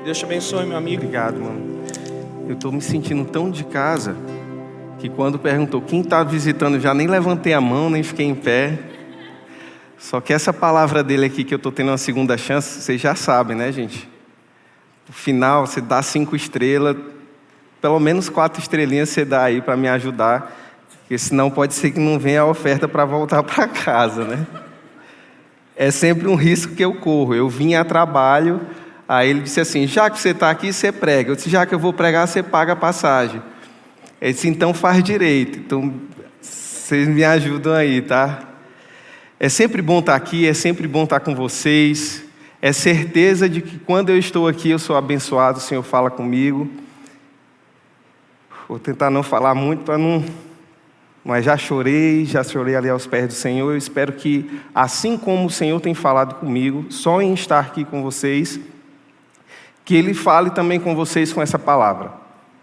Deus te abençoe, meu amigo. Obrigado, mano. Eu tô me sentindo tão de casa que quando perguntou quem tá visitando, já nem levantei a mão, nem fiquei em pé. Só que essa palavra dele aqui, que eu tô tendo uma segunda chance, vocês já sabem, né, gente? No final, você dá 5 estrelas, pelo menos 4 estrelinhas você dá aí para me ajudar, porque senão pode ser que não venha a oferta para voltar para casa, né? É sempre um risco que eu corro. Eu vim a trabalho, aí ele disse assim, já que você está aqui, você prega. Eu disse, já que eu vou pregar, você paga a passagem. Ele disse, então faz direito. Então, vocês me ajudam aí, tá? É sempre bom estar aqui, é sempre bom estar com vocês. É certeza de que quando eu estou aqui, eu sou abençoado, o Senhor fala comigo. Vou tentar não falar muito para não... Mas já chorei ali aos pés do Senhor. Eu espero que, assim como o Senhor tem falado comigo, só em estar aqui com vocês, que Ele fale também com vocês com essa palavra.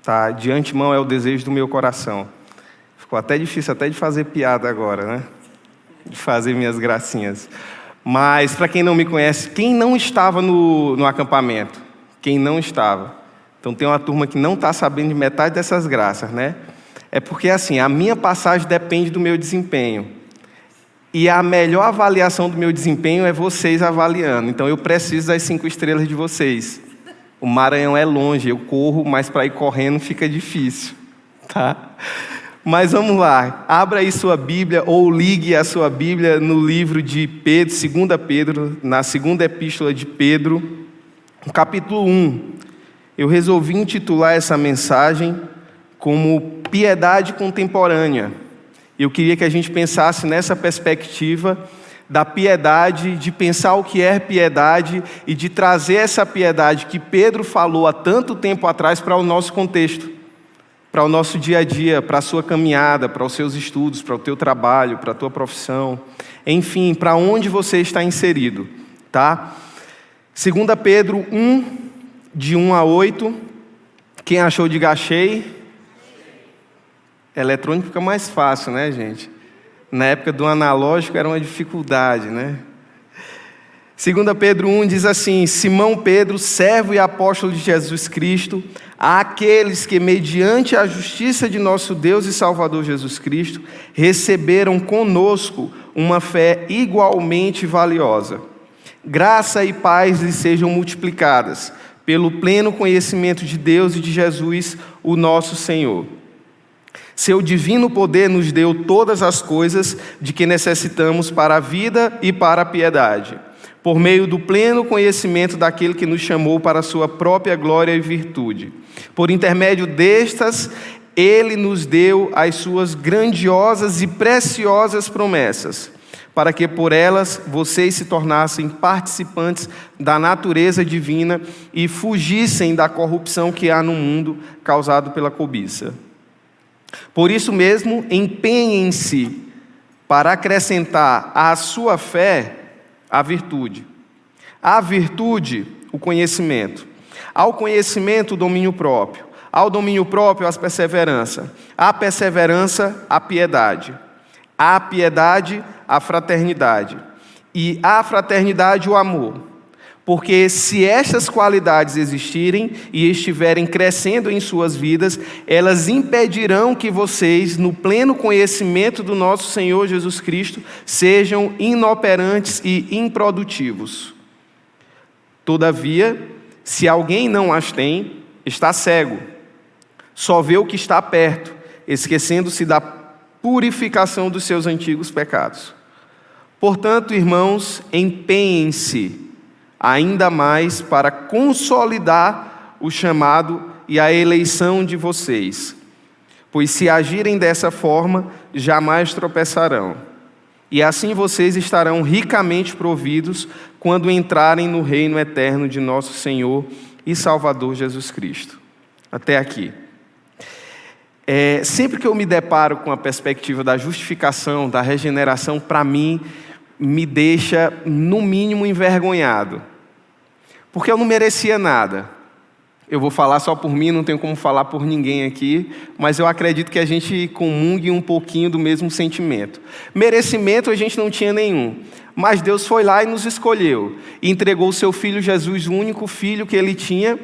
Tá? De antemão é o desejo do meu coração. Ficou até difícil até de fazer piada agora, né? De fazer minhas gracinhas. Mas, para quem não me conhece, quem não estava no acampamento? Quem não estava? Então tem uma turma que não está sabendo de metade dessas graças, né? É porque, assim, a minha passagem depende do meu desempenho. E a melhor avaliação do meu desempenho é vocês avaliando. Então, eu preciso das 5 estrelas de vocês. O Maranhão é longe, eu corro, mas para ir correndo fica difícil. Tá? Mas vamos lá. Abra aí sua Bíblia, ou ligue a sua Bíblia no livro de Pedro, 2 Pedro, na segunda epístola de Pedro, no capítulo 1. Eu resolvi intitular essa mensagem como piedade contemporânea. Eu queria que a gente pensasse nessa perspectiva da piedade, de pensar o que é piedade e de trazer essa piedade que Pedro falou há tanto tempo atrás para o nosso contexto, para o nosso dia a dia, para a sua caminhada, para os seus estudos, para o teu trabalho, para a tua profissão, enfim, para onde você está inserido, tá? 2 Pedro 1, de 1 a 8, quem achou, diga achei. Eletrônico fica mais fácil, né, gente? Na época do analógico era uma dificuldade, né? 2 Pedro 1 diz assim, Simão Pedro, servo e apóstolo de Jesus Cristo, àqueles que, mediante a justiça de nosso Deus e Salvador Jesus Cristo, receberam conosco uma fé igualmente valiosa. Graça e paz lhes sejam multiplicadas, pelo pleno conhecimento de Deus e de Jesus, o nosso Senhor. Seu divino poder nos deu todas as coisas de que necessitamos para a vida e para a piedade, por meio do pleno conhecimento daquele que nos chamou para a sua própria glória e virtude. Por intermédio destas, Ele nos deu as suas grandiosas e preciosas promessas, para que por elas vocês se tornassem participantes da natureza divina e fugissem da corrupção que há no mundo causado pela cobiça. Por isso mesmo, empenhem-se para acrescentar à sua fé a virtude. À virtude, o conhecimento. Ao conhecimento, o domínio próprio. Ao domínio próprio, a perseverança. À perseverança, a piedade. À piedade, a fraternidade. E à fraternidade, o amor. Porque se estas qualidades existirem e estiverem crescendo em suas vidas, elas impedirão que vocês, no pleno conhecimento do nosso Senhor Jesus Cristo, sejam inoperantes e improdutivos. Todavia, se alguém não as tem, está cego. Só vê o que está perto, esquecendo-se da purificação dos seus antigos pecados. Portanto, irmãos, empenhem-se ainda mais para consolidar o chamado e a eleição de vocês. Pois se agirem dessa forma, jamais tropeçarão. E assim vocês estarão ricamente providos quando entrarem no reino eterno de nosso Senhor e Salvador Jesus Cristo. Até aqui. Sempre que eu me deparo com a perspectiva da justificação, da regeneração, para mim, me deixa, no mínimo, envergonhado. Porque eu não merecia nada. Eu vou falar só por mim, não tenho como falar por ninguém aqui, mas eu acredito que a gente comungue um pouquinho do mesmo sentimento. Merecimento a gente não tinha nenhum, mas Deus foi lá e nos escolheu, e entregou o seu Filho Jesus, o único Filho que Ele tinha,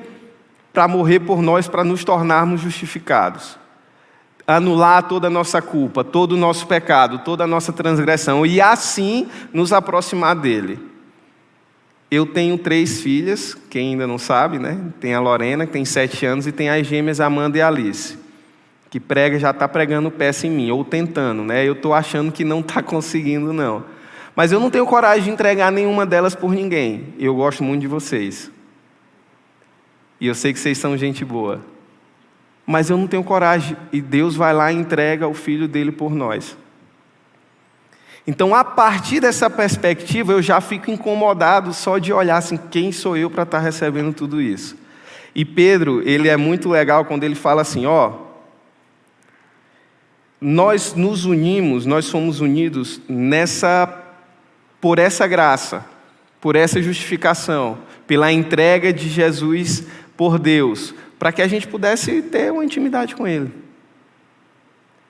para morrer por nós, para nos tornarmos justificados. Anular toda a nossa culpa, todo o nosso pecado, toda a nossa transgressão, e assim nos aproximar dEle. Eu tenho 3 filhas, quem ainda não sabe, né? Tem a Lorena, que tem 7 anos, e tem as gêmeas Amanda e Alice, que já está pregando peça em mim, ou tentando, né? Eu estou achando que não está conseguindo, não. Mas eu não tenho coragem de entregar nenhuma delas por ninguém. Eu gosto muito de vocês. E eu sei que vocês são gente boa. Mas eu não tenho coragem, e Deus vai lá e entrega o Filho dele por nós. Então, a partir dessa perspectiva, eu já fico incomodado só de olhar assim, quem sou eu para estar recebendo tudo isso? E Pedro, ele é muito legal quando ele fala assim, nós nos unimos, nós somos unidos por essa graça, por essa justificação, pela entrega de Jesus por Deus, para que a gente pudesse ter uma intimidade com Ele.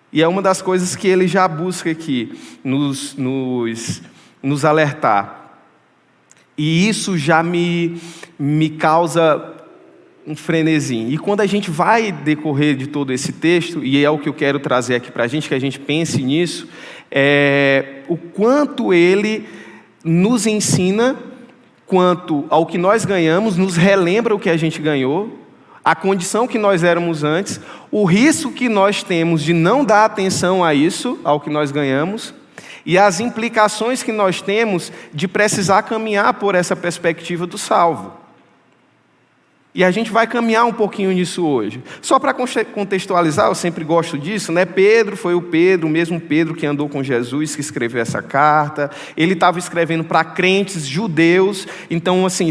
E é uma das coisas que ele já busca aqui, nos alertar. E isso já me causa um frenesim. E quando a gente vai decorrer de todo esse texto, e é o que eu quero trazer aqui para a gente, que a gente pense nisso, o quanto ele nos ensina quanto ao que nós ganhamos, nos relembra o que a gente ganhou, a condição que nós éramos antes, o risco que nós temos de não dar atenção a isso, ao que nós ganhamos, e as implicações que nós temos de precisar caminhar por essa perspectiva do salvo. E a gente vai caminhar um pouquinho nisso hoje. Só para contextualizar, eu sempre gosto disso, né? Pedro foi o mesmo Pedro que andou com Jesus, que escreveu essa carta. Ele estava escrevendo para crentes judeus. Então, assim,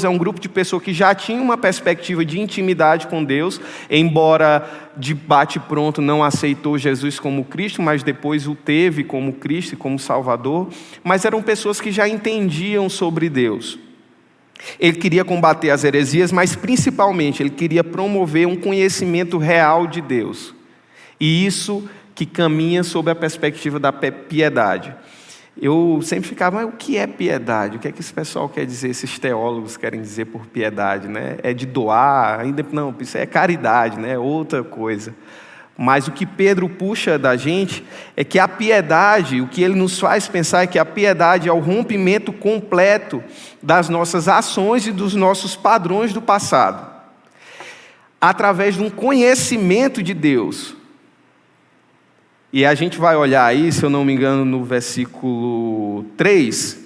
é um grupo de pessoas que já tinham uma perspectiva de intimidade com Deus, embora de bate-pronto não aceitou Jesus como Cristo, mas depois o teve como Cristo e como Salvador. Mas eram pessoas que já entendiam sobre Deus. Ele queria combater as heresias, mas principalmente ele queria promover um conhecimento real de Deus. E isso que caminha sob a perspectiva da piedade. Eu sempre ficava, mas o que é piedade? O que é que esse pessoal quer dizer, esses teólogos querem dizer por piedade, né? É de doar? Não, isso é caridade, né? Outra coisa. Mas o que Pedro puxa da gente é que a piedade, o que ele nos faz pensar é que a piedade é o rompimento completo das nossas ações e dos nossos padrões do passado, através de um conhecimento de Deus. E a gente vai olhar aí, se eu não me engano, no versículo 3,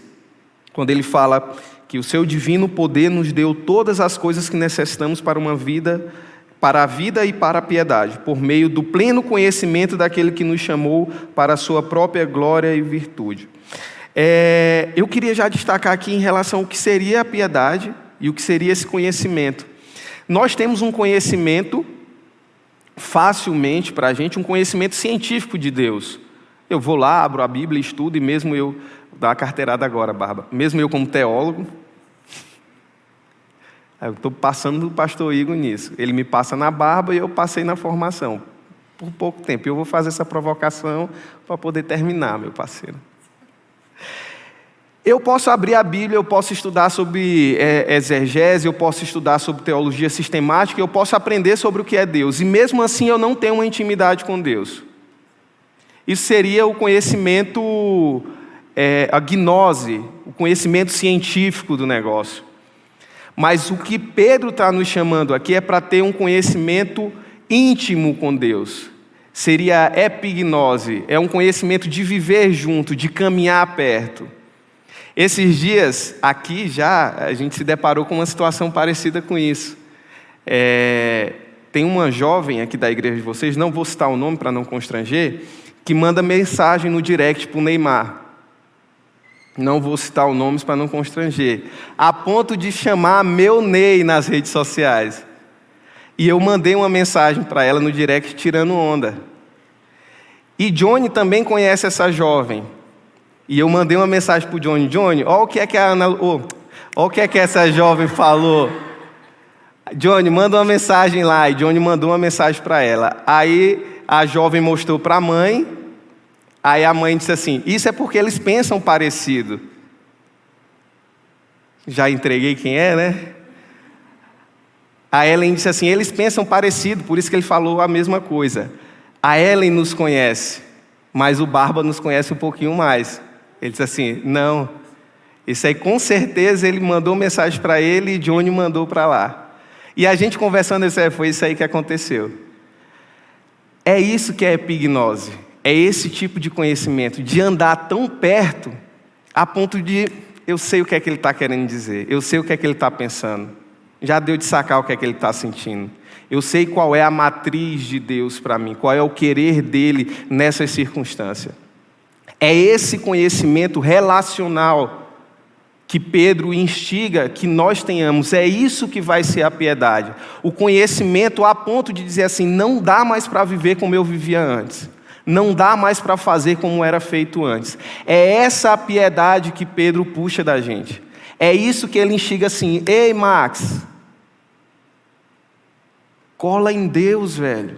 quando ele fala que o seu divino poder nos deu todas as coisas que necessitamos para a vida e para a piedade, por meio do pleno conhecimento daquele que nos chamou para a sua própria glória e virtude. Eu queria já destacar aqui em relação ao que seria a piedade e o que seria esse conhecimento. Nós temos um conhecimento, facilmente para a gente, um conhecimento científico de Deus. Eu vou lá, abro a Bíblia, estudo, e mesmo eu, vou dar uma carteirada agora, Barba, mesmo eu como teólogo, eu estou passando do pastor Igor nisso. Ele me passa na barba e eu passei na formação. Por pouco tempo. Eu vou fazer essa provocação para poder terminar, meu parceiro. Eu posso abrir a Bíblia, eu posso estudar sobre exegese, eu posso estudar sobre teologia sistemática, eu posso aprender sobre o que é Deus. E mesmo assim eu não tenho uma intimidade com Deus. Isso seria o conhecimento, a gnose, o conhecimento científico do negócio. Mas o que Pedro está nos chamando aqui é para ter um conhecimento íntimo com Deus. Seria a epignose, é um conhecimento de viver junto, de caminhar perto. Esses dias, aqui já, a gente se deparou com uma situação parecida com isso. Tem uma jovem aqui da igreja de vocês, não vou citar o nome para não constranger, que manda mensagem no direct para o Neymar. Não vou citar os nomes para não constranger. A ponto de chamar meu Ney nas redes sociais. E eu mandei uma mensagem para ela no direct tirando onda. E Johnny também conhece essa jovem. E eu mandei uma mensagem para o Johnny. Johnny, olha o que é que essa jovem falou. Johnny, manda uma mensagem lá. E Johnny mandou uma mensagem para ela. Aí a jovem mostrou para a mãe. Aí a mãe disse assim: isso é porque eles pensam parecido. Já entreguei quem é, né? A Ellen disse assim: eles pensam parecido, por isso que ele falou a mesma coisa. A Ellen nos conhece, mas o Barba nos conhece um pouquinho mais. Ele disse assim: não, isso aí com certeza ele mandou mensagem para ele e Johnny mandou para lá. E a gente conversando, foi isso aí que aconteceu. É isso que é epignose. É esse tipo de conhecimento, de andar tão perto, a ponto de eu sei o que é que ele está querendo dizer, eu sei o que é que ele está pensando. Já deu de sacar o que é que ele está sentindo. Eu sei qual é a matriz de Deus para mim, qual é o querer dele nessas circunstâncias. É esse conhecimento relacional que Pedro instiga que nós tenhamos. É isso que vai ser a piedade. O conhecimento a ponto de dizer assim: não dá mais para viver como eu vivia antes. Não dá mais para fazer como era feito antes. É essa a piedade que Pedro puxa da gente. É isso que ele instiga assim: ei, Max, cola em Deus, velho.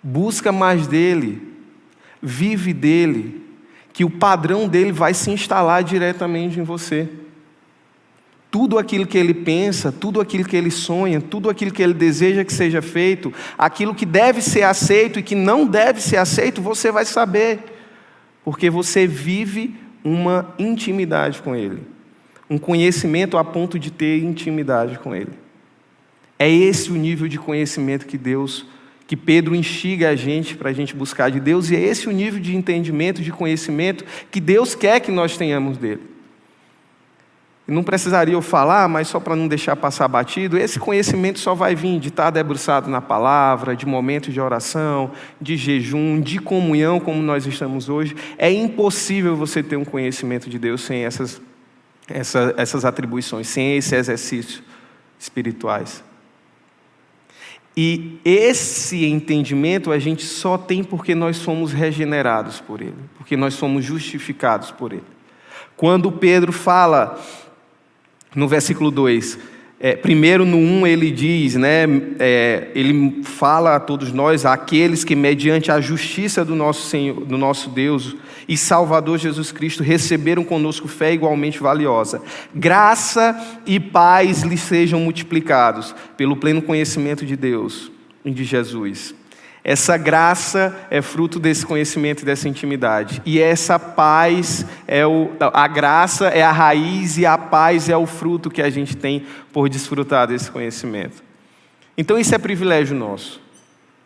Busca mais dele. Vive dele. Que o padrão dele vai se instalar diretamente em você. Tudo aquilo que ele pensa, tudo aquilo que ele sonha, tudo aquilo que ele deseja que seja feito, aquilo que deve ser aceito e que não deve ser aceito, você vai saber. Porque você vive uma intimidade com ele. Um conhecimento a ponto de ter intimidade com ele. É esse o nível de conhecimento que Pedro instiga a gente para a gente buscar de Deus, e é esse o nível de entendimento, de conhecimento que Deus quer que nós tenhamos dele. E não precisaria eu falar, mas só para não deixar passar batido, esse conhecimento só vai vir de estar debruçado na palavra, de momentos de oração, de jejum, de comunhão, como nós estamos hoje. É impossível você ter um conhecimento de Deus sem essas atribuições, sem esse exercício espirituais. E esse entendimento a gente só tem porque nós somos regenerados por Ele, porque nós somos justificados por Ele. Quando Pedro fala, no versículo 2, primeiro no 1 ele diz, ele fala a todos nós, aqueles que mediante a justiça do nosso Senhor, do nosso Deus e Salvador Jesus Cristo, receberam conosco fé igualmente valiosa. Graça e paz lhes sejam multiplicados pelo pleno conhecimento de Deus e de Jesus. Essa graça é fruto desse conhecimento e dessa intimidade. E essa paz, a graça é a raiz e a paz é o fruto que a gente tem por desfrutar desse conhecimento. Então isso é privilégio nosso.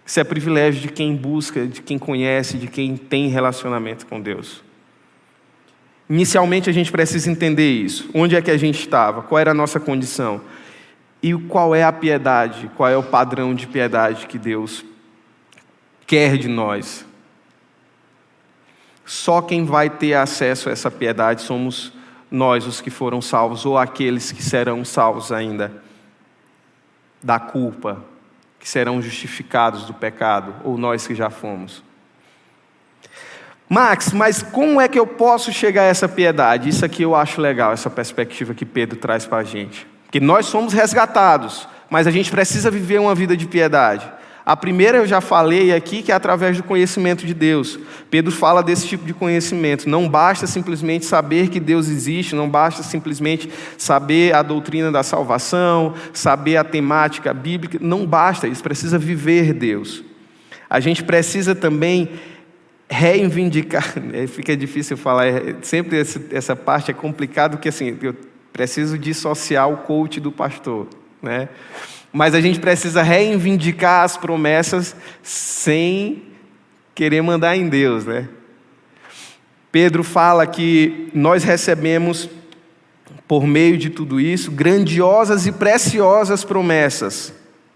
Isso é privilégio de quem busca, de quem conhece, de quem tem relacionamento com Deus. Inicialmente a gente precisa entender isso. Onde é que a gente estava? Qual era a nossa condição? E qual é a piedade? Qual é o padrão de piedade que Deus quer de nós? Só quem vai ter acesso a essa piedade somos nós, os que foram salvos, ou aqueles que serão salvos ainda da culpa, que serão justificados do pecado, ou nós que já fomos. Max, mas como é que eu posso chegar a essa piedade? Isso aqui eu acho legal, essa perspectiva que Pedro traz para a gente. Que nós somos resgatados, mas a gente precisa viver uma vida de piedade. A primeira eu já falei aqui, que é através do conhecimento de Deus. Pedro fala desse tipo de conhecimento. Não basta simplesmente saber que Deus existe, não basta simplesmente saber a doutrina da salvação, saber a temática bíblica, não basta isso, precisa viver Deus. A gente precisa também reivindicar, fica difícil falar, sempre essa parte é complicado, porque assim, eu preciso dissociar o coach do pastor, né? Mas a gente precisa reivindicar as promessas sem querer mandar em Deus, né? Pedro fala que nós recebemos, por meio de tudo isso, grandiosas e preciosas promessas.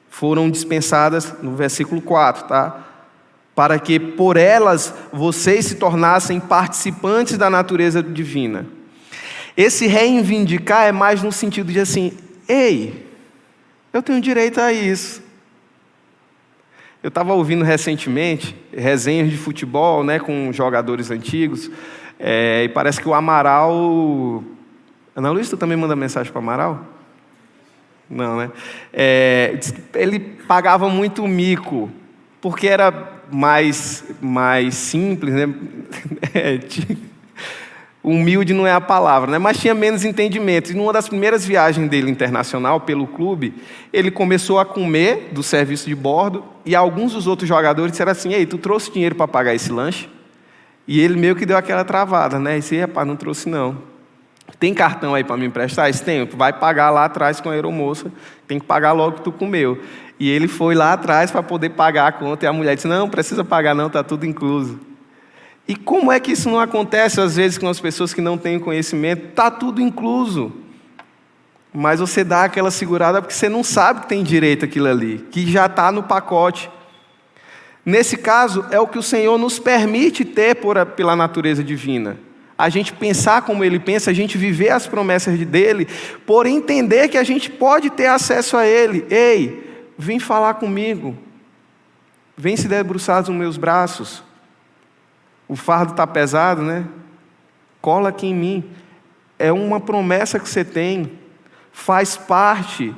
Foram dispensadas no versículo 4, tá? Para que por elas vocês se tornassem participantes da natureza divina. Esse reivindicar é mais no sentido de assim, ei, eu tenho direito a isso. Eu estava ouvindo recentemente resenhas de futebol, né, com jogadores antigos, e parece que o Amaral... Ana Luísa, tu também manda mensagem para o Amaral? Não, né? Ele pagava muito mico, porque era mais simples, né? Humilde não é a palavra, né? Mas tinha menos entendimento. E numa das primeiras viagens dele internacional, pelo clube, ele começou a comer do serviço de bordo, e alguns dos outros jogadores disseram assim: ei, tu trouxe dinheiro para pagar esse lanche? E ele meio que deu aquela travada, né? E disse: rapaz, não trouxe não. Tem cartão aí para me emprestar? Esse tem, tu vai pagar lá atrás com a aeromoça, tem que pagar logo que tu comeu. E ele foi lá atrás para poder pagar a conta, e a mulher disse: não precisa pagar não, está tudo incluso. E como é que isso não acontece às vezes com as pessoas que não têm conhecimento? Está tudo incluso. Mas você dá aquela segurada porque você não sabe que tem direito aquilo ali, que já está no pacote. Nesse caso, é o que o Senhor nos permite ter pela natureza divina. A gente pensar como Ele pensa, a gente viver as promessas dEle, por entender que a gente pode ter acesso a Ele. Ei, vem falar comigo. Vem se debruçar nos meus braços. O fardo está pesado, né? Cola aqui em mim. É uma promessa que você tem. Faz parte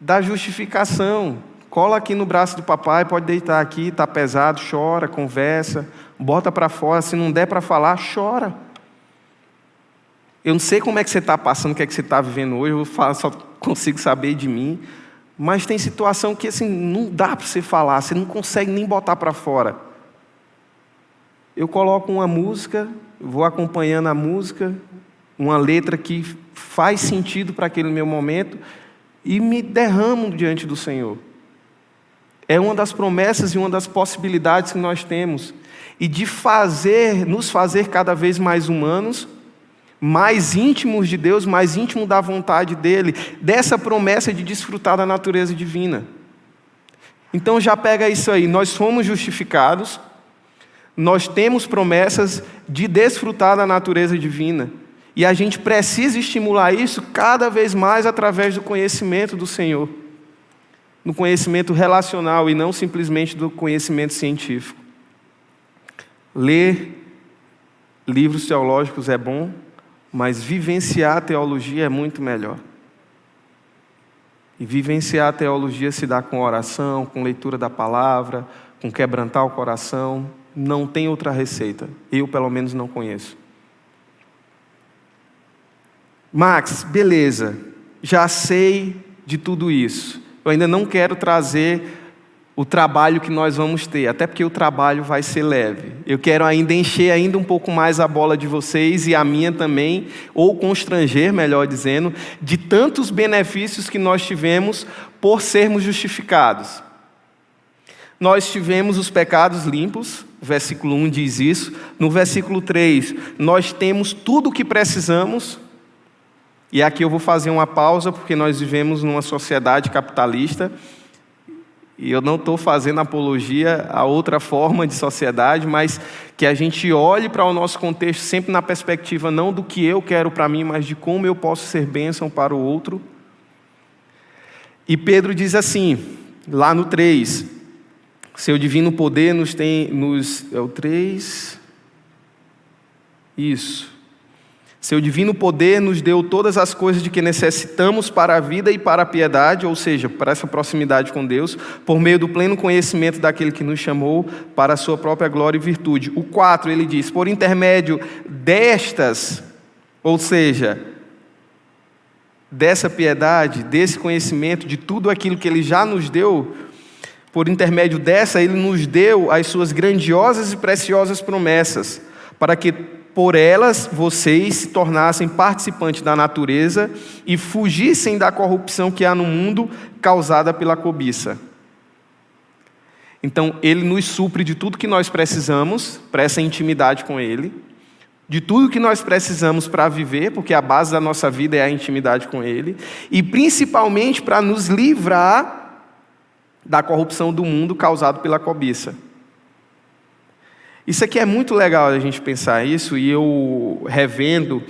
da justificação. Cola aqui no braço do papai, pode deitar aqui, está pesado, chora, conversa, bota para fora. Se não der para falar, chora. Eu não sei como é que você está passando, o que é que você está vivendo hoje, só consigo saber de mim. Mas tem situação que assim, não dá para você falar, você não consegue nem botar para fora. Eu coloco uma música, vou acompanhando a música, uma letra que faz sentido para aquele meu momento e me derramo diante do Senhor. É uma das promessas e uma das possibilidades que nós temos. E de nos fazer cada vez mais humanos, mais íntimos de Deus, mais íntimos da vontade dEle, dessa promessa de desfrutar da natureza divina. Então já pega isso aí, nós fomos justificados, nós temos promessas de desfrutar da natureza divina. E a gente precisa estimular isso cada vez mais através do conhecimento do Senhor. No conhecimento relacional e não simplesmente do conhecimento científico. Ler livros teológicos é bom, mas vivenciar a teologia é muito melhor. E vivenciar a teologia se dá com oração, com leitura da palavra, com quebrantar o coração. Não tem outra receita. Eu, pelo menos, não conheço. Max, beleza. Já sei de tudo isso. Eu ainda não quero trazer o trabalho que nós vamos ter, até porque o trabalho vai ser leve. Eu quero ainda encher ainda um pouco mais a bola de vocês e a minha também, ou constranger, melhor dizendo, de tantos benefícios que nós tivemos por sermos justificados. Nós tivemos os pecados limpos, o versículo 1 diz isso. No versículo 3, nós temos tudo o que precisamos. E aqui eu vou fazer uma pausa, porque nós vivemos numa sociedade capitalista, e eu não estou fazendo apologia a outra forma de sociedade, mas que a gente olhe para o nosso contexto sempre na perspectiva não do que eu quero para mim, mas de como eu posso ser bênção para o outro. E Pedro diz assim, lá no 3, seu divino poder é o 3, isso. Seu divino poder nos deu todas as coisas de que necessitamos para a vida e para a piedade, ou seja, para essa proximidade com Deus, por meio do pleno conhecimento daquele que nos chamou para a sua própria glória e virtude. O 4, ele diz, por intermédio destas, ou seja, dessa piedade, desse conhecimento, de tudo aquilo que ele já nos deu, por intermédio dessa, ele nos deu as suas grandiosas e preciosas promessas, para que por elas vocês se tornassem participantes da natureza e fugissem da corrupção que há no mundo causada pela cobiça. Então, Ele nos supre de tudo que nós precisamos para essa intimidade com Ele, de tudo que nós precisamos para viver, porque a base da nossa vida é a intimidade com Ele, e principalmente para nos livrar da corrupção do mundo causada pela cobiça. Isso aqui é muito legal a gente pensar isso, e eu revendo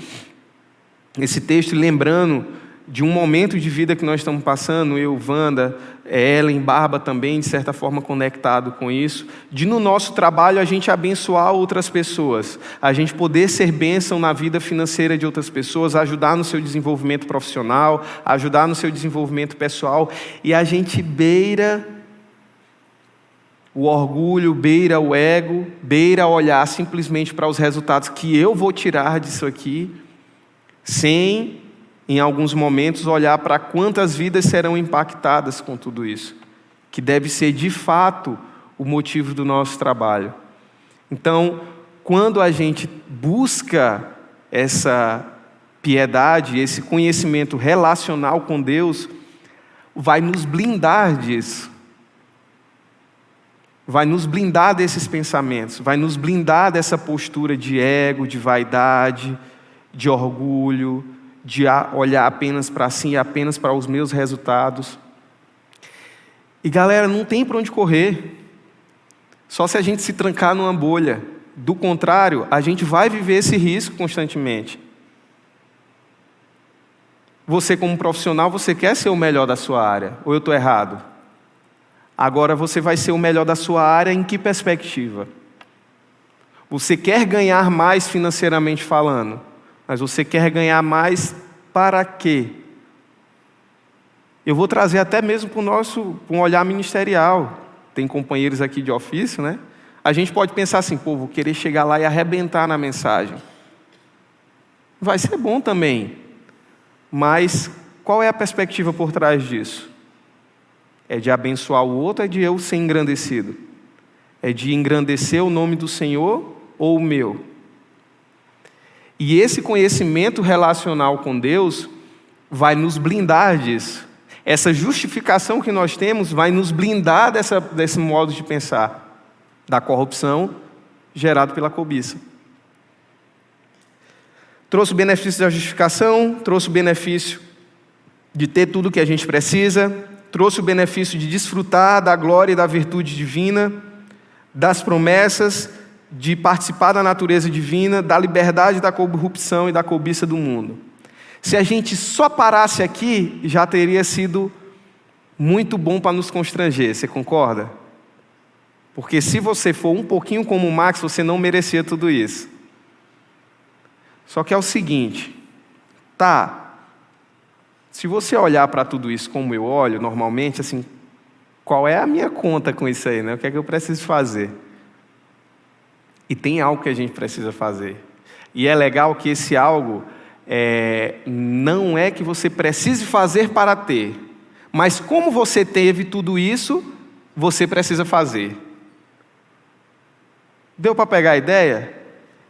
esse texto e lembrando de um momento de vida que nós estamos passando, eu, Wanda, Ellen, Barba também, de certa forma conectado com isso, de no nosso trabalho a gente abençoar outras pessoas, a gente poder ser bênção na vida financeira de outras pessoas, ajudar no seu desenvolvimento profissional, ajudar no seu desenvolvimento pessoal, e a gente beira o orgulho, beira o ego, beira olhar simplesmente para os resultados que eu vou tirar disso aqui, sem, em alguns momentos, olhar para quantas vidas serão impactadas com tudo isso, que deve ser, de fato, o motivo do nosso trabalho. Então, quando a gente busca essa piedade, esse conhecimento relacional com Deus, vai nos blindar disso. Vai nos blindar desses pensamentos, vai nos blindar dessa postura de ego, de vaidade, de orgulho, de olhar apenas para si e apenas para os meus resultados. E galera, não tem para onde correr, só se a gente se trancar numa bolha. Do contrário, a gente vai viver esse risco constantemente. Você como profissional, você quer ser o melhor da sua área, ou eu estou errado? Agora você vai ser o melhor da sua área em que perspectiva? Você quer ganhar mais financeiramente falando, mas você quer ganhar mais para quê? Eu vou trazer até mesmo para um olhar ministerial. Tem companheiros aqui de ofício, né? A gente pode pensar assim, pô, vou querer chegar lá e arrebentar na mensagem. Vai ser bom também, mas qual é a perspectiva por trás disso? É de abençoar o outro, é de eu ser engrandecido? É de engrandecer o nome do Senhor ou o meu? E esse conhecimento relacional com Deus vai nos blindar disso. Essa justificação que nós temos vai nos blindar desse modo de pensar, da corrupção gerada pela cobiça. Trouxe o benefício da justificação, trouxe o benefício de ter tudo o que a gente precisa, trouxe o benefício de desfrutar da glória e da virtude divina, das promessas, de participar da natureza divina, da liberdade da corrupção e da cobiça do mundo. Se a gente só parasse aqui, já teria sido muito bom para nos constranger, você concorda? Porque se você for um pouquinho como o Max, você não merecia tudo isso. Só que é o seguinte, se você olhar para tudo isso como eu olho, normalmente, assim, qual é a minha conta com isso aí, né? O que é que eu preciso fazer? E tem algo que a gente precisa fazer. E é legal que esse algo não é que você precise fazer para ter, mas como você teve tudo isso, você precisa fazer. Deu para pegar a ideia?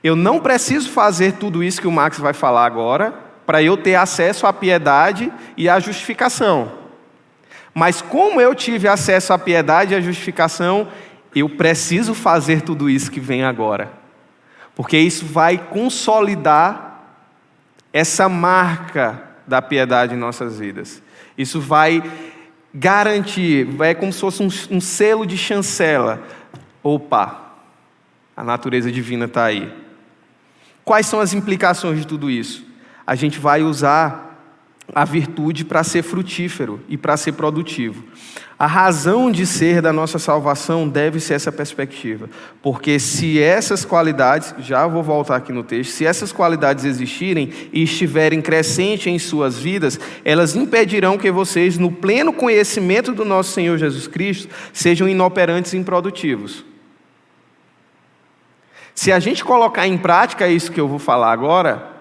Eu não preciso fazer tudo isso que o Max vai falar agora, para eu ter acesso à piedade e à justificação. Mas como eu tive acesso à piedade e à justificação, eu preciso fazer tudo isso que vem agora. Porque isso vai consolidar essa marca da piedade em nossas vidas. Isso vai garantir, é como se fosse um selo de chancela. Opa, a natureza divina está aí. Quais são as implicações de tudo isso? A gente vai usar a virtude para ser frutífero e para ser produtivo. A razão de ser da nossa salvação deve ser essa perspectiva. Porque se essas qualidades, já vou voltar aqui no texto, se essas qualidades existirem e estiverem crescentes em suas vidas, elas impedirão que vocês, no pleno conhecimento do nosso Senhor Jesus Cristo, sejam inoperantes e improdutivos. Se a gente colocar em prática isso que eu vou falar agora,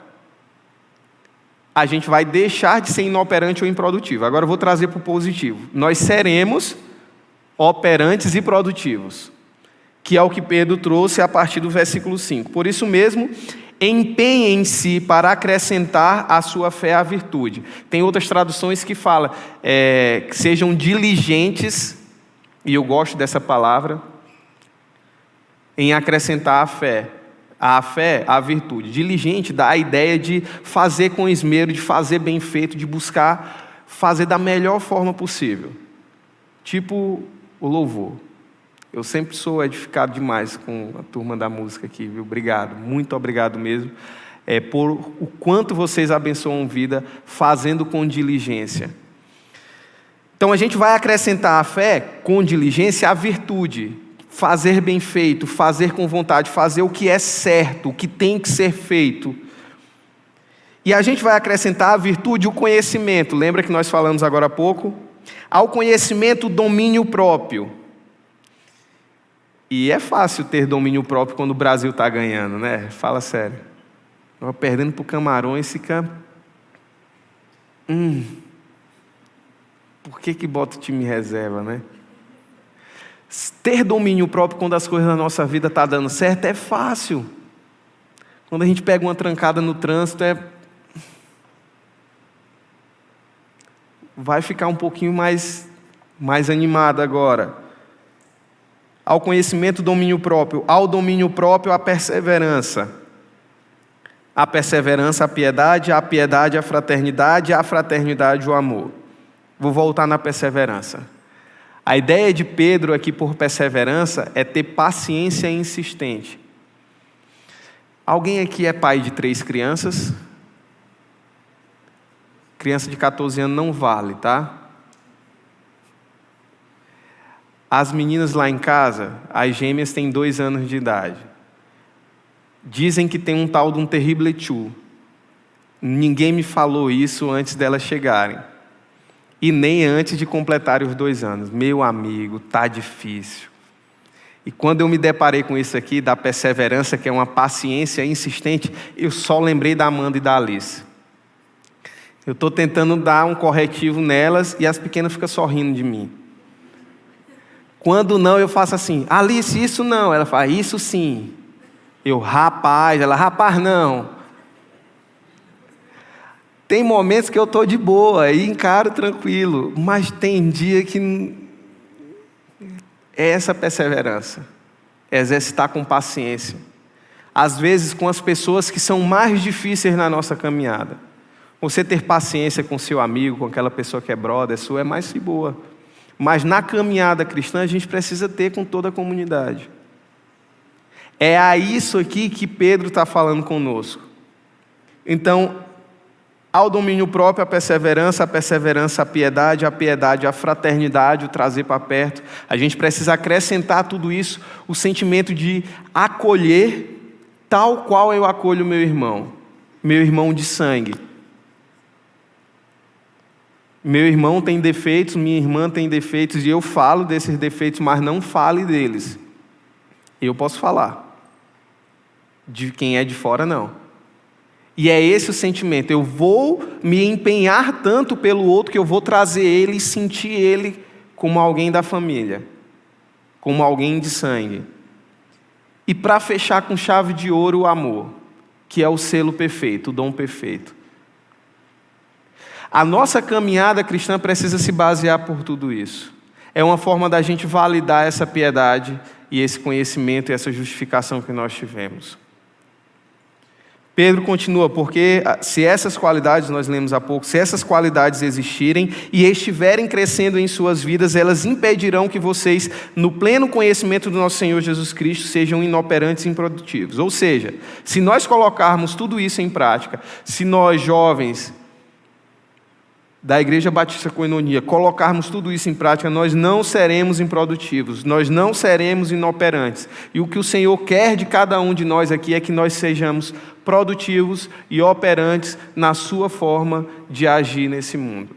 a gente vai deixar de ser inoperante ou improdutivo. Agora eu vou trazer para o positivo. Nós seremos operantes e produtivos, que é o que Pedro trouxe a partir do versículo 5. Por isso mesmo, empenhem-se para acrescentar à sua fé a virtude. Tem outras traduções que falam que sejam diligentes, e eu gosto dessa palavra, em acrescentar a fé. A fé, a virtude. Diligente dá a ideia de fazer com esmero, de fazer bem feito, de buscar fazer da melhor forma possível. Tipo o louvor. Eu sempre sou edificado demais com a turma da música aqui, viu? Obrigado, muito obrigado mesmo. por o quanto vocês abençoam vida fazendo com diligência. Então a gente vai acrescentar à fé, com diligência, a virtude. Fazer bem feito, fazer com vontade, fazer o que é certo, o que tem que ser feito. E a gente vai acrescentar à virtude o conhecimento. Lembra que nós falamos agora há pouco? Ao conhecimento, o domínio próprio. E é fácil ter domínio próprio quando o Brasil está ganhando, né? Fala sério. Estava perdendo para o Camarões, fica... Por que bota o time reserva, né? Ter domínio próprio quando as coisas na nossa vida estão dando certo é fácil. Quando a gente pega uma trancada no trânsito, vai ficar um pouquinho mais animado agora. Ao conhecimento, domínio próprio. Ao domínio próprio, a perseverança. A perseverança, a piedade a fraternidade, a fraternidade, o amor. Vou voltar na perseverança. A ideia de Pedro aqui por perseverança é ter paciência insistente. Alguém aqui é pai de 3 crianças? Criança de 14 anos não vale, tá? As meninas lá em casa, as gêmeas têm 2 anos de idade. Dizem que tem um tal de um terrible two. Ninguém me falou isso antes delas chegarem. E nem antes de completarem os 2 anos. Meu amigo, tá difícil. E quando eu me deparei com isso aqui, da perseverança, que é uma paciência insistente, eu só lembrei da Amanda e da Alice. Eu estou tentando dar um corretivo nelas e as pequenas ficam sorrindo de mim. Quando não, eu faço assim: Alice, isso não. Ela fala: isso sim. Eu, rapaz. Ela: rapaz, não. Tem momentos que eu estou de boa e encaro tranquilo, mas tem dia que é essa perseverança, é exercitar com paciência. Às vezes com as pessoas que são mais difíceis na nossa caminhada. Você ter paciência com seu amigo, com aquela pessoa que é brother sua, é mais de boa. Mas na caminhada cristã a gente precisa ter com toda a comunidade. É a isso aqui que Pedro está falando conosco. Então, ao domínio próprio, a perseverança, a piedade, a fraternidade, o trazer para perto. A gente precisa acrescentar tudo isso, o sentimento de acolher tal qual eu acolho meu irmão de sangue. Meu irmão tem defeitos, minha irmã tem defeitos, e eu falo desses defeitos, mas não fale deles. Eu posso falar. De quem é de fora, não. E é esse o sentimento. Eu vou me empenhar tanto pelo outro que eu vou trazer ele e sentir ele como alguém da família, como alguém de sangue. E para fechar com chave de ouro, o amor, que é o selo perfeito, o dom perfeito. A nossa caminhada cristã precisa se basear por tudo isso. É uma forma da gente validar essa piedade e esse conhecimento e essa justificação que nós tivemos. Pedro continua: porque se essas qualidades, nós lemos há pouco, se essas qualidades existirem e estiverem crescendo em suas vidas, elas impedirão que vocês, no pleno conhecimento do nosso Senhor Jesus Cristo, sejam inoperantes e improdutivos. Ou seja, se nós colocarmos tudo isso em prática, se nós jovens da Igreja Batista Coinonia colocarmos tudo isso em prática, nós não seremos improdutivos, nós não seremos inoperantes. E o que o Senhor quer de cada um de nós aqui é que nós sejamos produtivos e operantes na sua forma de agir nesse mundo.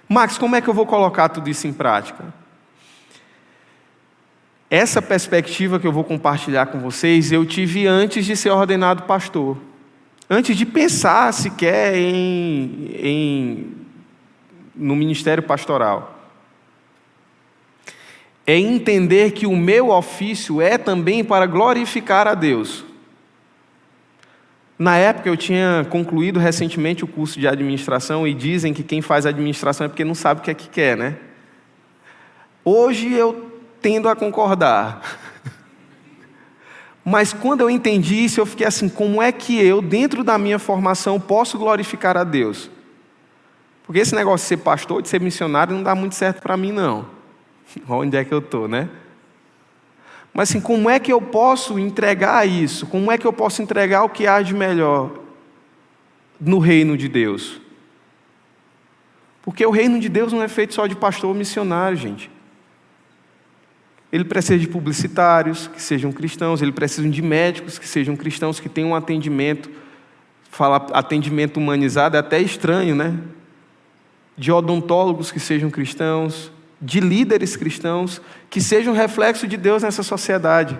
Max, como é que eu vou colocar tudo isso em prática? Essa perspectiva que eu vou compartilhar com vocês, eu tive antes de ser ordenado pastor. Antes de pensar sequer no ministério pastoral. É entender que o meu ofício é também para glorificar a Deus. Na época eu tinha concluído recentemente o curso de administração e dizem que quem faz administração é porque não sabe o que é que quer, né? Hoje eu tendo a concordar. Mas quando eu entendi isso, eu fiquei assim: como é que eu, dentro da minha formação, posso glorificar a Deus? Porque esse negócio de ser pastor, de ser missionário, não dá muito certo para mim, não. Onde é que eu estou, né? Mas assim, como é que eu posso entregar isso? Como é que eu posso entregar o que há de melhor no reino de Deus? Porque o reino de Deus não é feito só de pastor ou missionário, gente. Ele precisa de publicitários que sejam cristãos, ele precisa de médicos que sejam cristãos, que tenham um atendimento, falar atendimento humanizado é até estranho, né? De odontólogos que sejam cristãos, de líderes cristãos, que sejam reflexo de Deus nessa sociedade.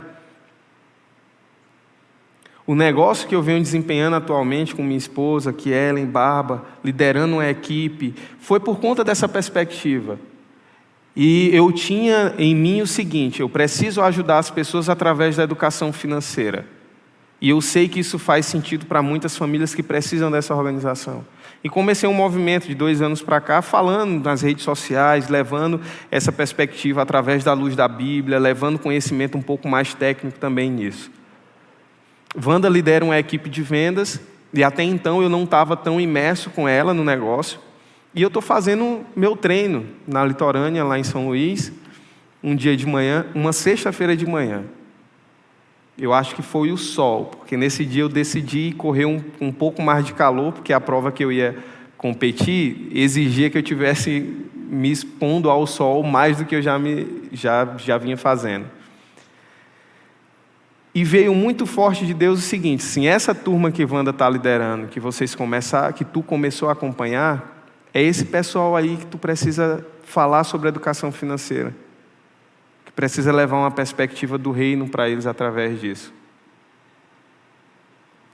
O negócio que eu venho desempenhando atualmente com minha esposa, Ellen Barba, liderando uma equipe, foi por conta dessa perspectiva. E eu tinha em mim o seguinte: eu preciso ajudar as pessoas através da educação financeira. E eu sei que isso faz sentido para muitas famílias que precisam dessa organização. E comecei um movimento de 2 anos para cá, falando nas redes sociais, levando essa perspectiva através da luz da Bíblia, levando conhecimento um pouco mais técnico também nisso. Wanda lidera uma equipe de vendas, e até então eu não estava tão imerso com ela no negócio. E eu estou fazendo meu treino na Litorânea, lá em São Luís, um dia de manhã, uma sexta-feira de manhã. Eu acho que foi o sol, porque nesse dia eu decidi correr um pouco mais de calor, porque a prova que eu ia competir exigia que eu tivesse me expondo ao sol mais do que eu já vinha fazendo. E veio muito forte de Deus o seguinte: sim, essa turma que Wanda está liderando, que tu começou a acompanhar, é esse pessoal aí que tu precisa falar sobre educação financeira, que precisa levar uma perspectiva do reino para eles através disso.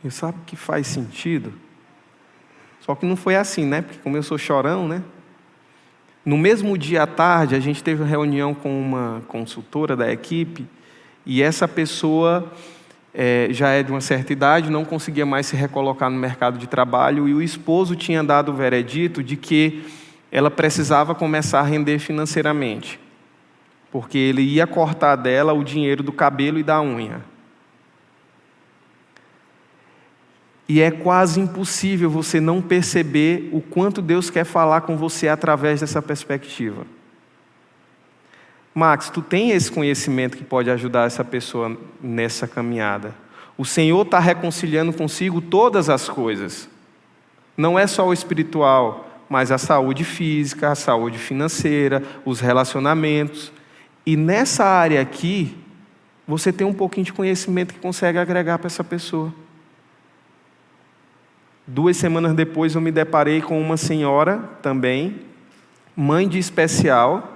E sabe que faz sentido? Só que não foi assim, né? Porque como eu sou chorão, né? No mesmo dia à tarde, a gente teve uma reunião com uma consultora da equipe, e essa pessoa já é de uma certa idade, não conseguia mais se recolocar no mercado de trabalho, e o esposo tinha dado o veredito de que ela precisava começar a render financeiramente, porque ele ia cortar dela o dinheiro do cabelo e da unha. E é quase impossível você não perceber o quanto Deus quer falar com você através dessa perspectiva. Max, tu tem esse conhecimento que pode ajudar essa pessoa nessa caminhada. O Senhor está reconciliando consigo todas as coisas. Não é só o espiritual, mas a saúde física, a saúde financeira, os relacionamentos. E nessa área aqui, você tem um pouquinho de conhecimento que consegue agregar para essa pessoa. 2 semanas depois eu me deparei com uma senhora também, mãe de especial.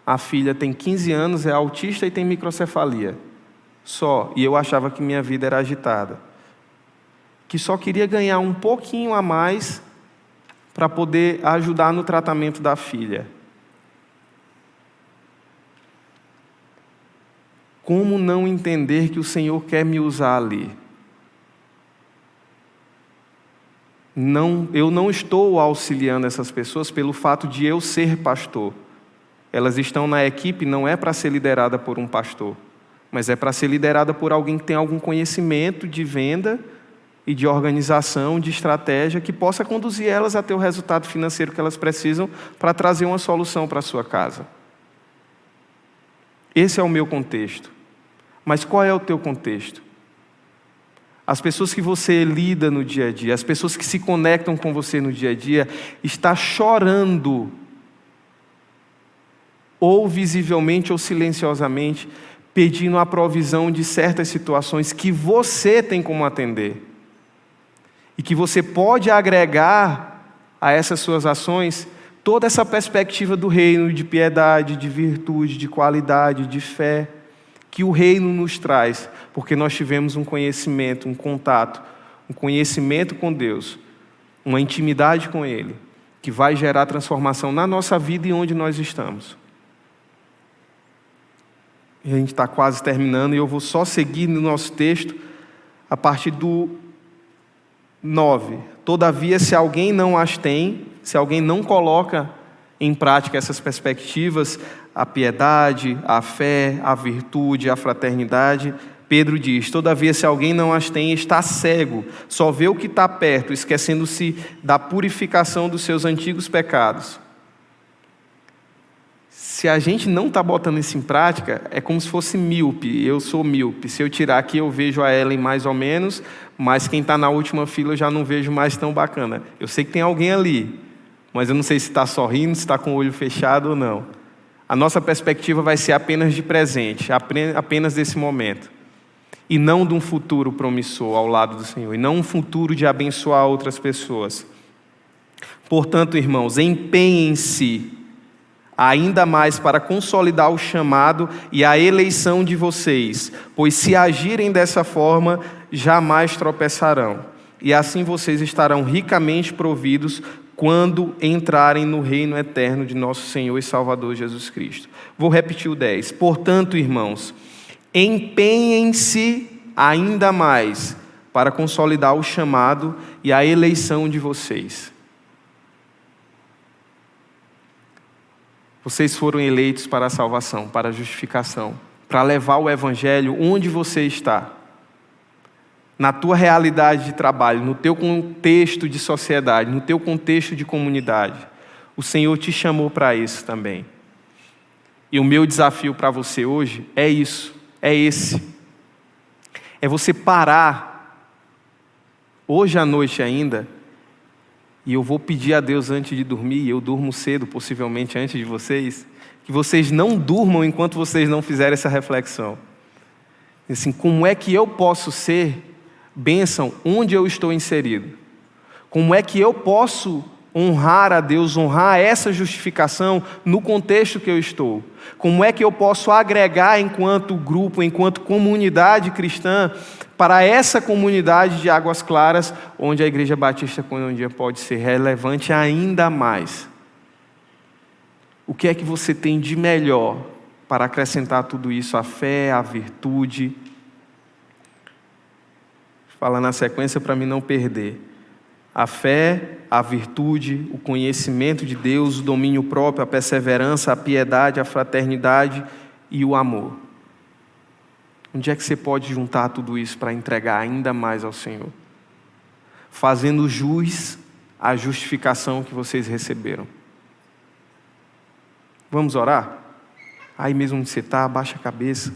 A filha tem 15 anos, é autista e tem microcefalia. Só. E eu achava que minha vida era agitada. Que só queria ganhar um pouquinho a mais para poder ajudar no tratamento da filha. Como não entender que o Senhor quer me usar ali? Eu não estou auxiliando essas pessoas pelo fato de eu ser pastor. Elas estão na equipe não é para ser liderada por um pastor, mas é para ser liderada por alguém que tem algum conhecimento de venda e de organização, de estratégia, que possa conduzir elas a ter o resultado financeiro que elas precisam para trazer uma solução para a sua casa. Esse é o meu contexto. Mas qual é o teu contexto? As pessoas que você lida no dia a dia, as pessoas que se conectam com você no dia a dia, está chorando, ou visivelmente ou silenciosamente, pedindo a provisão de certas situações que você tem como atender. E que você pode agregar a essas suas ações toda essa perspectiva do reino, de piedade, de virtude, de qualidade, de fé, que o reino nos traz, porque nós tivemos um conhecimento, um contato, um conhecimento com Deus, uma intimidade com Ele, que vai gerar transformação na nossa vida e onde nós estamos. A gente está quase terminando e eu vou só seguir no nosso texto a partir do 9. Todavia, se alguém não as tem, se alguém não coloca em prática essas perspectivas, a piedade, a fé, a virtude, a fraternidade, Pedro diz: todavia, se alguém não as tem, está cego, só vê o que está perto, esquecendo-se da purificação dos seus antigos pecados. Se a gente não está botando isso em prática, é como se fosse míope. Eu sou míope. Se eu tirar aqui, eu vejo a Ellen mais ou menos, mas quem está na última fila eu já não vejo mais tão bacana. Eu sei que tem alguém ali, mas eu não sei se está sorrindo, se está com o olho fechado ou não. A nossa perspectiva vai ser apenas de presente, apenas desse momento. E não de um futuro promissor ao lado do Senhor. E não um futuro de abençoar outras pessoas. Portanto, irmãos, empenhem-se ainda mais para consolidar o chamado e a eleição de vocês, pois se agirem dessa forma, jamais tropeçarão. E assim vocês estarão ricamente providos quando entrarem no reino eterno de nosso Senhor e Salvador Jesus Cristo. Vou repetir o 10. Portanto, irmãos, empenhem-se ainda mais para consolidar o chamado e a eleição de vocês. Vocês foram eleitos para a salvação, para a justificação, para levar o evangelho onde você está. Na tua realidade de trabalho, no teu contexto de sociedade, no teu contexto de comunidade. O Senhor te chamou para isso também. E o meu desafio para você hoje é isso, é esse. É você parar, hoje à noite ainda, e eu vou pedir a Deus antes de dormir, e eu durmo cedo, possivelmente antes de vocês, que vocês não durmam enquanto vocês não fizerem essa reflexão. Assim, como é que eu posso ser bênção onde eu estou inserido? Como é que eu posso honrar a Deus, honrar essa justificação no contexto que eu estou? Como é que eu posso agregar enquanto grupo, enquanto comunidade cristã, para essa comunidade de Águas Claras, onde a Igreja Batista Conândia pode ser relevante ainda mais? O que é que você tem de melhor para acrescentar tudo isso? A fé, a virtude. Vou falar na sequência para mim não perder. A fé, a virtude, o conhecimento de Deus, o domínio próprio, a perseverança, a piedade, a fraternidade e o amor. Onde é que você pode juntar tudo isso para entregar ainda mais ao Senhor? Fazendo jus à justificação que vocês receberam. Vamos orar? Aí mesmo onde você está, abaixa a cabeça.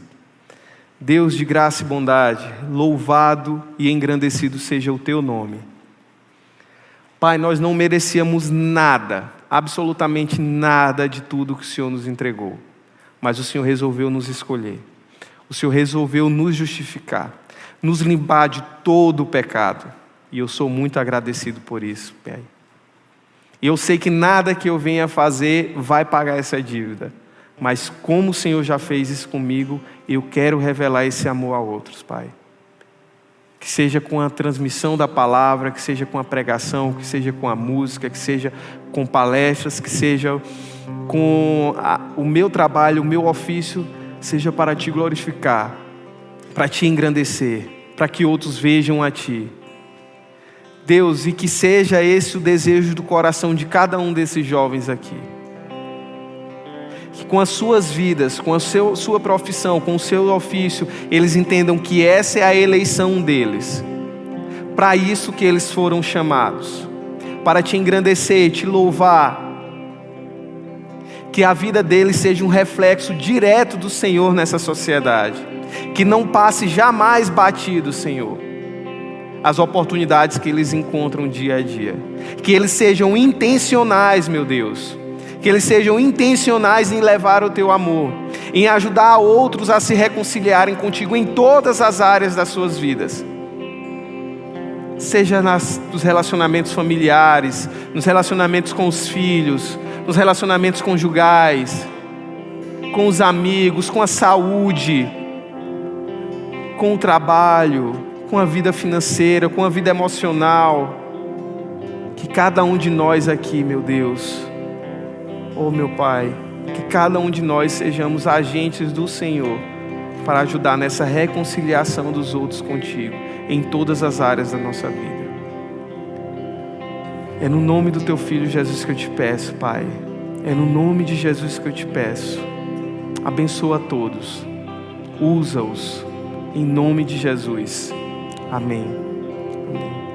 Deus de graça e bondade, louvado e engrandecido seja o teu nome. Pai, nós não merecíamos nada, absolutamente nada de tudo que o Senhor nos entregou. Mas o Senhor resolveu nos escolher. O Senhor resolveu nos justificar, nos limpar de todo o pecado. E eu sou muito agradecido por isso, Pai. E eu sei que nada que eu venha fazer vai pagar essa dívida. Mas como o Senhor já fez isso comigo, eu quero revelar esse amor a outros, Pai. Que seja com a transmissão da palavra, que seja com a pregação, que seja com a música, que seja com palestras, que seja com o meu trabalho, o meu ofício, seja para te glorificar, para te engrandecer, para que outros vejam a ti. Deus, e que seja esse o desejo do coração de cada um desses jovens aqui. Que com as suas vidas, com a sua profissão, com o seu ofício, eles entendam que essa é a eleição deles. Para isso que eles foram chamados. Para te engrandecer, te louvar. Que a vida deles seja um reflexo direto do Senhor nessa sociedade. Que não passe jamais batido, Senhor, as oportunidades que eles encontram dia a dia. Que eles sejam intencionais, meu Deus. Que eles sejam intencionais em levar o teu amor, em ajudar outros a se reconciliarem contigo em todas as áreas das suas vidas. Seja nos relacionamentos familiares, nos relacionamentos com os filhos, nos relacionamentos conjugais, com os amigos, com a saúde, com o trabalho, com a vida financeira, com a vida emocional. Que cada um de nós aqui, meu Deus, oh meu Pai, que cada um de nós sejamos agentes do Senhor para ajudar nessa reconciliação dos outros contigo, em todas as áreas da nossa vida. É no nome do teu Filho Jesus que eu te peço, Pai. É no nome de Jesus que eu te peço. Abençoa a todos. Usa-os. Em nome de Jesus. Amém. Amém.